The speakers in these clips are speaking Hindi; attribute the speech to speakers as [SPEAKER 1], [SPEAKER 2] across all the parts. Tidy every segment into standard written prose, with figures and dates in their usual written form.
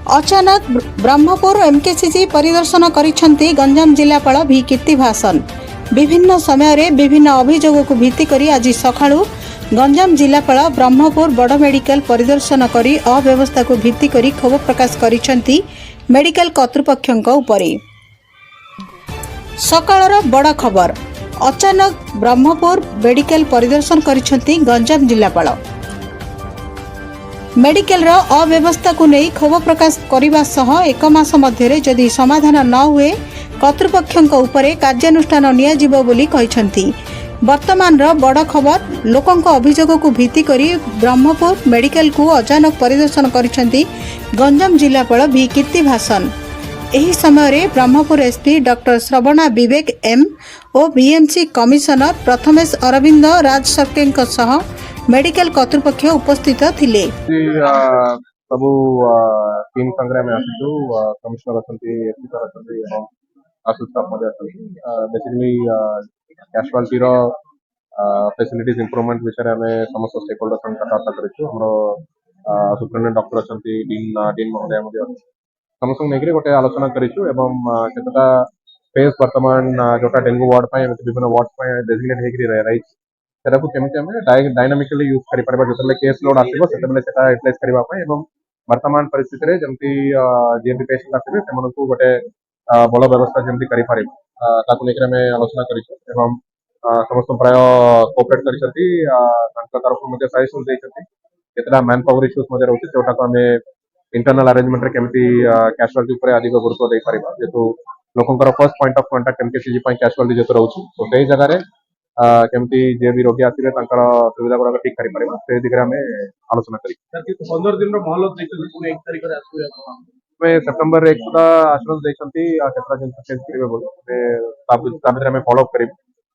[SPEAKER 1] अचानक ब्रह्मपुर एमकेसीजी परिदर्शन करिसेंती गंजाम जिलापाल भी कीर्तिभासन। विभिन्न समय रे विभिन्न अभियोग को भित्ति करी आज सकाळू गंजाम जिलापाल ब्रह्मपुर बड़ मेडिकल परिदर्शन करी अव्यवस्था को भित्ति करी क्षोभ प्रकाश करिसेंती मेडिकल कर्तृपक्षक उपरे। सकाळर बड़ खबर, अचानक ब्रह्मपुर मेडिकल परिदर्शन करिसेंती गंजाम जिलापाल। मेडिकल अव्यवस्था को नहीं क्षोभ प्रकाश करने सह एक मास मध्य जदि समाधान न हुए कर्तृपक्षक उपरे कार्यानुष्ठान नियाजिबो बोली कहिसेंती। वर्तमान बड़ खबर, लोकंक अभियोग को भित्ति करी ब्रह्मपुर मेडिकल को अचानक परिदर्शन करिसेंती गंजाम जिलापाल भी कीर्तिभासन। एही समय रे ब्रह्मपुर एसपी डॉक्टर श्रवणा विवेक एम और बीएमसी कमिशनर प्रथमेश अरविंद राज सर्केंक सह मेडिकल कर्तृपक्ष उपस्थित थिले।
[SPEAKER 2] सबू टीम संग्रह में आसु कमिश्नर अच्छी एसपी सर अच्छी आसु स्टाफ बेसिकली कैजुआलिटी फैसिलिटीज इंप्रूवमेंट विषय में समस्त स्टेक होल्डर्स कथबार्ता कर सुप्रिटेडेंट डॉक्टर अच्छा डीन महोदय समस्त नहीं गोटे आलोचना करता स्पेस बर्तमान जोटा डेंगू वार्ड विभिन्न वार्ड डेजिग्नेट रही सेटा को केमिति हमें डायनामिकली यूज करि परबा जतले केस लोड आसीबो सेतबेले सेटा यूटिलाइज करबा पय एवं वर्तमान परिस्थिति रे जेमति जेमति पेशेंट आसीबे सेमनकु गोटे बल व्यवस्था जेमति करि पारिबो ताकु लेकर में आलोचना करिछु एवं समस्त प्राय कोऑपरेट करिसथि तांका तरफ मध्ये सजेशन दैछथि केतला मैन पावर इश्यूज मध्ये रहउछि जोटा को हमें इंटरनल अरेंजमेंट रे केमति कैजुअलिटी ऊपर अधिक गुरुत्व दे पारिबा जेतु लोकंकर first point of contact MKCG पय कैजुअलिटी जेतो रहउछि तो सेही जगह रे केमती जे भी रोगी आसिबे तांकर सुविधा गुड़ाक ठीक करि परिबा से दिगरे हमें आलोचना करी
[SPEAKER 3] 15 दिन रो मोहलत दैछथि पुणे 1 तारिख रे आसुया
[SPEAKER 2] में सितंबर 1 सुधा आश्वासन दैछथि केतरा दिन चेंज करिवे बोल से ताबिद हमें फॉलो अप करी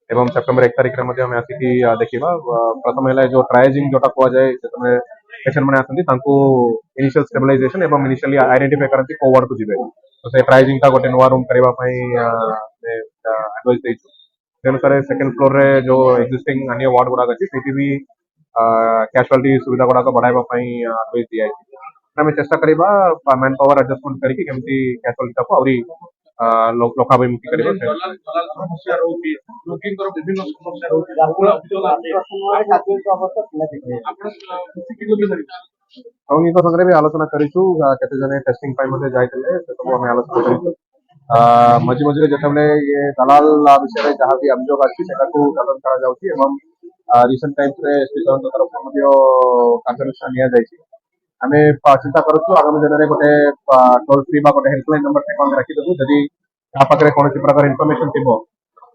[SPEAKER 2] एवं सितंबर 1 तारिख रे मध्ये हमें आसी देखिबा प्रथम हैला जो ट्रायजिंग जोटा को जाय से पेशेंट माने आसंती तांको इनिशियल स्टेबलाइजेशन एवं इनिशियली आइडेंटिफाई करंती को वार्ड को जिवे तो से ट्रायजिंग ता गोटे नवा रूम करबा पई एडवाइस दैछु अनुसार सेकेंड फ्लोर रे जो एक्जिस्टिंग अन्य वार्ड गुड़ा अच्छी से भी कैजुअलिटी सुविधा गुड़ाक बढ़ावा एडवाइस दिया आम चेष्टा करवा मैन पावर एडजस्टमेंट करके केमती कैजुअलिटी को आउरी लोकाभिमुखी करबा
[SPEAKER 3] समस्या रहउछि लोकिंकर विभिन्न समस्या रहउछि जाकुला अभियोग
[SPEAKER 2] हम संगे भी आलोचना करिछु केते जने टेस्टिंग पाई मध्ये जाइतले से सब हम आलोचना करिछु मझे मझे जिते ये दलाल विषय में जहाँ भी अभियोग अच्छी तदन कर रिसेंट टाइम्स रे एसपी सर तरफ कार्यानुष्ठान निया जायछि आमे चिंता करूछु आगामी दिन में गोटे टोल फ्री बा गोटे हेल्पलाइन नंबर अकाउंट रखी देबु जदि या पाखरे कोनोसी प्रकार इन्फॉर्मेशन थिबो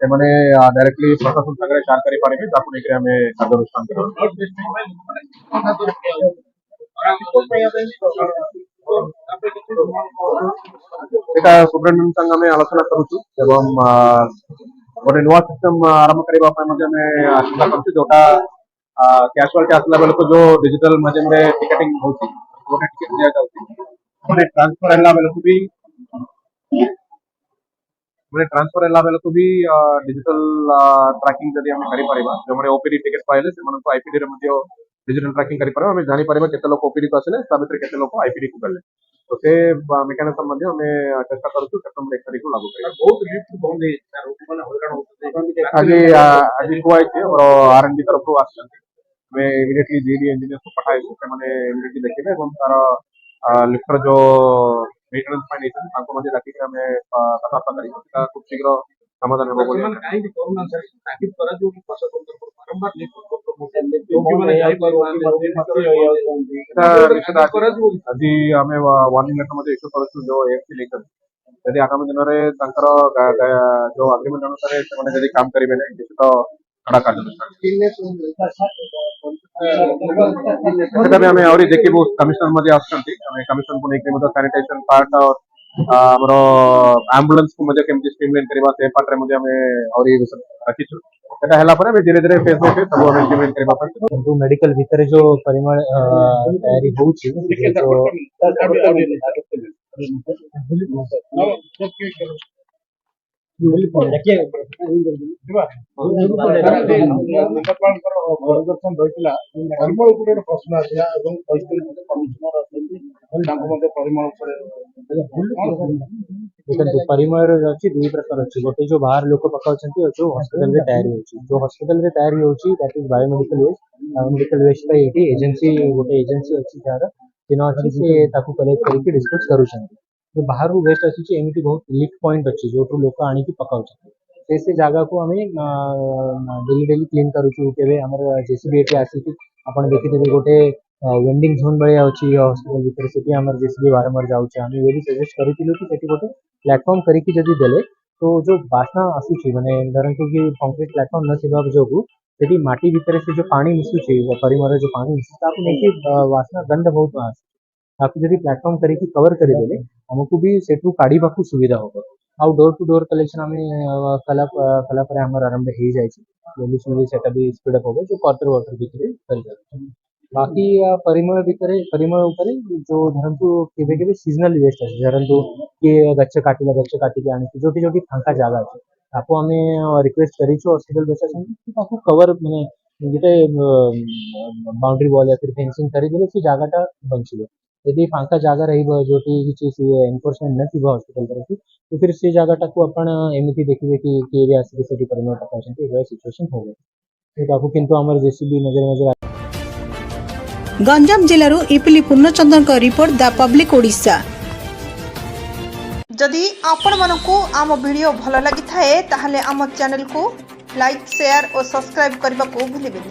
[SPEAKER 2] से माने डायरेक्टली प्रशासन संगे शेयर करि पारिबे ताकु लेके हमें कार्यानुष्ठान करबो एटा सुप्रीमकोर्ट संग में आलोचना करूछु एवं गोटे नुआ सिस्टम आरंभ करबा पय मध्ये में आशंका करछु जोटा कैजुअलिटी आसला बेल को जो डिजिटल माध्यम रे टिकटिंग होछि गोटे टिकट दिया जाउछि माने ट्रांसफर हला बेल को भी डिजिटल ट्रैकिंग जदि हम करि परिबा जो माने ओपीडी टिकट पाइले से माने आईपीडी रे मध्ये डिजिटल ट्रैकिंग करि परबा हमें जानि परबा केते लोक ओपीडी को आसले ता भीतर केते लोक आईपीडी को गले तो से मेकानिज्म मध्ये हमें चेष्टा करूछु सितंबर 1 तारिख को लागू करिबा
[SPEAKER 3] बहुत लिफ्ट बंद है सर माने हलकण होते
[SPEAKER 2] आज कोई छै और आरएनडी तरफ को आछन मैं इमीडिएटली जीडी इंजीनियर को पठाई से माने इमीडिएटली देखिबे एवं तार लिफ्टर जो मेंटेनेंस पाई नै ताको मध्ये राखि के हमें कथा करी खूब शीघ्र समाधान होबो बोली
[SPEAKER 3] माने काई कोरोना सर ताकिद करा जो कि प्रशासन तरफ बारंबार लिफ्ट को माने जाई पर
[SPEAKER 2] अभी हमें वार्निंग लेटर मध्ये इश्यू करछु जो एफसी लेकर यदि आगामी दिन में जो अग्रीमेंट अनुसार से यदि काम करेंगे नहीं तो कड़ा कार्यानुष्ठान हमें और देखिए कमिश्नर मध्ये आसछंती हमें कमिश्नर को लेकर मतलब सैनिटेशन पार्ट और हमरो एम्बुलेंस को मध्ये केमती स्ट्रीमलाइन करबा से पार्ट रे मध्ये हमें और रखिछु एटा हला पर हमें धीरे धीरे फेस बाय फेस सब हमें इम्प्लीमेंट करबा पर
[SPEAKER 4] जो मेडिकल भीतर जो परिमाण तयारी होउछि तो
[SPEAKER 3] ପରିଦର୍ଶନ ରହିଥିଲା ପରିମଳ ଉପରେ ଗୋଟେ ପ୍ରଶ୍ନ ଆସିଲା ଏବଂ କହିଥିଲେ କମିଶନର ଅଛନ୍ତି ତାଙ୍କୁ ମଧ୍ୟ ପରିମଳ ଉପରେ
[SPEAKER 4] देखो परिमल अच्छी दुई प्रकार अच्छी गोटे जो बाहर लोक पकाउछंती और जो हॉस्पिटल रे तैयारी होची जो हॉस्पिटल रे तैयारी होची दैट इज बायोमेडिकल वेस्ट पे एटी एजेंसी गोटे एजेंसी अच्छी जार तीन अच्छी से ताकू कलेक्ट करके डिस्पोज करूछंती जो बाहर वेस्ट आसी एमती बहुत लीक पॉइंट अच्छी जो लोक आनी पकाउछंती से जगह को आम डेली डेली क्लीन करूछु केबे हमर जेसीबी एटी आसी आपण देखिथिबे गोटे वेंडिंग जोन भाया अच्छी हॉस्पिटल भीतर से जेसीबी बारंबार जाऊे आम ये भी सजेस्ट करूँ कि सेठी गोटे प्लेटफॉर्म करके जदि देले तो जो बास्ना आसूची माने धरतु कि कंक्रीट प्लेटफॉर्म न थिबा जोगु सेठी माटी भीतर से जो पानी मिसुची परिमल जो पानी मिसुची ताकू नेकी वासना गंध बहुत आसे ताकू जदि प्लेटफॉर्म करके कवर कर देले हमकु भी सेठू काढी बाकू सुविधा होबो आउ डोर टू डोर कलेक्शन आम कला पर हमर आरंभ हो जाए जल्दी सेटा भी स्पीड अप होबो जो क्वार्टर वाटर भीतर कर जाए बाकी परिमल भितर परिमल ऊपर जो धरतु केबे केबे सीजनल वेस्ट আছে धरतु कि गच्छ काटिके आनी जोटी जोटी फांका जागा আছে ताको आमे रिक्वेस्ट करिछु हॉस्पिटल प्रशासन कि ताको कवर माने जेते बाउंड्री वॉल या फिर फेंसिंग करि देले से जागाटा बंचिबो यदि फांका जागा रहिबो जोटी किछि एनफोर्समेंट न थिबो हॉस्पिटल तरफ तो फिर से जागाटा को आपण एमिति देखिबे कि एरिया से सेठी परिमल पकाउछंती ए सिचुएशन होबो ताको किंतु हमर जेसीबी नजर
[SPEAKER 1] गंजाम जिल्लारू इपिली पूर्णचंद्र रिपोर्ट द पब्लिक ओडिशा।
[SPEAKER 5] जदि आपण मानकु आम वीडियो भल लगी थाए ताहले आम चैनल को लाइक शेयर और सब्सक्राइब करने को भूलिबेनि।